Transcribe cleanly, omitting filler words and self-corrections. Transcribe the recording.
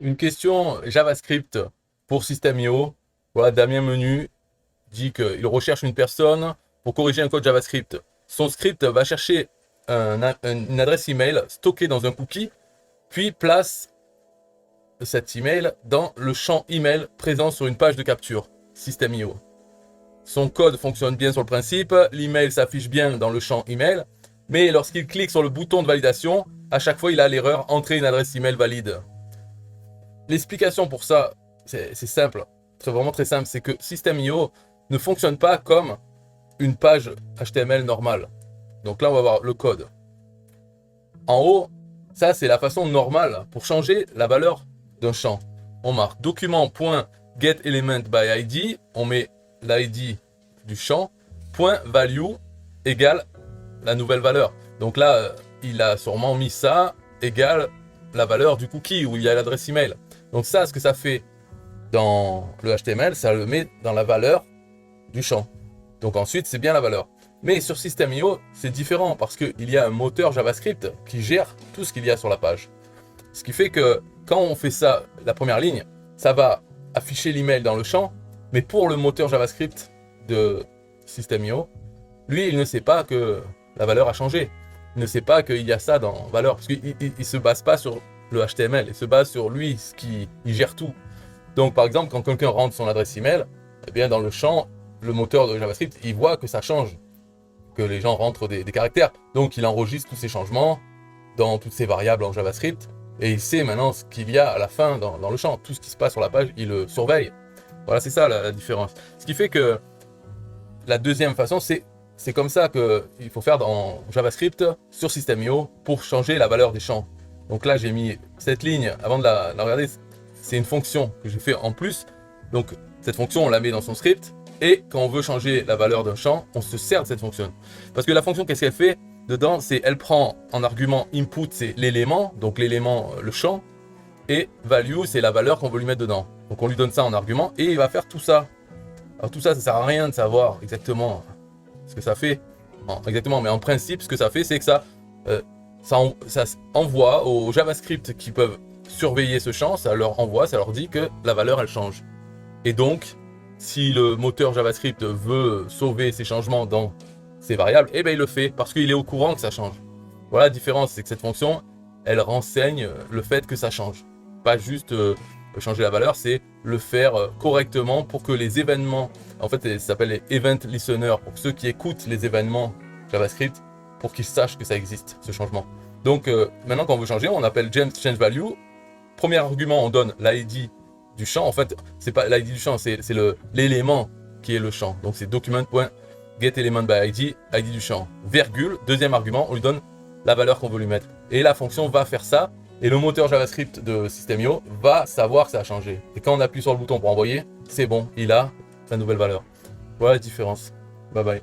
Une question JavaScript pour System.io. Voilà, Damien Menu dit qu'il recherche une personne pour corriger un code JavaScript. Son script va chercher une adresse email stockée dans un cookie, puis place cet email dans le champ email présent sur une page de capture System.io. Son code fonctionne bien sur le principe, l'email s'affiche bien dans le champ email, mais lorsqu'il clique sur le bouton de validation, à chaque fois il a l'erreur entrer une adresse email valide. L'explication pour ça, c'est simple, c'est vraiment très simple, c'est que System.io ne fonctionne pas comme une page HTML normale. Donc là, on va voir le code. En haut, ça c'est la façon normale pour changer la valeur d'un champ. On marque document.getElementById, on met l'ID du champ, .value égale la nouvelle valeur. Donc là, il a sûrement mis ça égale la valeur du cookie où il y a l'adresse email. Donc ça, ce que ça fait dans le HTML, ça le met dans la valeur du champ. Donc ensuite, c'est bien la valeur. Mais sur System.io, c'est différent parce qu'il y a un moteur JavaScript qui gère tout ce qu'il y a sur la page. Ce qui fait que quand on fait ça, la première ligne, ça va afficher l'email dans le champ, mais pour le moteur JavaScript de System.io, lui, il ne sait pas que la valeur a changé. Il ne sait pas qu'il y a ça dans valeur, parce qu'il ne se base pas sur le HTML, il se base sur lui, il gère tout. Donc par exemple, quand quelqu'un rentre son adresse email, eh bien dans le champ, le moteur de JavaScript, il voit que ça change, que les gens rentrent des caractères. Donc il enregistre tous ces changements dans toutes ces variables en JavaScript, et il sait maintenant ce qu'il y a à la fin dans le champ. Tout ce qui se passe sur la page, il le surveille. Voilà, c'est ça la différence. Ce qui fait que la deuxième façon, c'est comme ça qu'il faut faire dans JavaScript sur System.io pour changer la valeur des champs. Donc là, j'ai mis cette ligne, avant de la regarder, c'est une fonction que j'ai fait en plus. Donc cette fonction, on la met dans son script. Et quand on veut changer la valeur d'un champ, on se sert de cette fonction. Parce que la fonction, qu'est-ce qu'elle fait dedans? C'est elle prend en argument input, c'est l'élément, donc l'élément, le champ. Et value, c'est la valeur qu'on veut lui mettre dedans. Donc on lui donne ça en argument et il va faire tout ça. Alors tout ça, ça sert à rien de savoir exactement ce que ça fait. Exactement, mais en principe, ce que ça fait, c'est que ça envoie aux JavaScript qui peuvent surveiller ce champ, ça leur envoie, ça leur dit que la valeur, elle change. Et donc, si le moteur JavaScript veut sauver ces changements dans ces variables, eh bien il le fait, parce qu'il est au courant que ça change. Voilà la différence, c'est que cette fonction, elle renseigne le fait que ça change. Pas juste changer la valeur, c'est le faire correctement pour que les événements, en fait, ça s'appelle les event listeners, pour ceux qui écoutent les événements JavaScript, pour qu'ils sachent que ça existe, ce changement. Donc maintenant, quand on veut changer, on appelle change_value. Premier argument, on donne l'ID du champ. En fait, c'est pas l'ID du champ, c'est l'élément qui est le champ. Donc c'est document.getElementById, ID du champ, virgule. Deuxième argument, on lui donne la valeur qu'on veut lui mettre. Et la fonction va faire ça. Et le moteur JavaScript de System.io va savoir que ça a changé. Et quand on appuie sur le bouton pour envoyer, c'est bon, il a sa nouvelle valeur. Voilà la différence. Bye bye.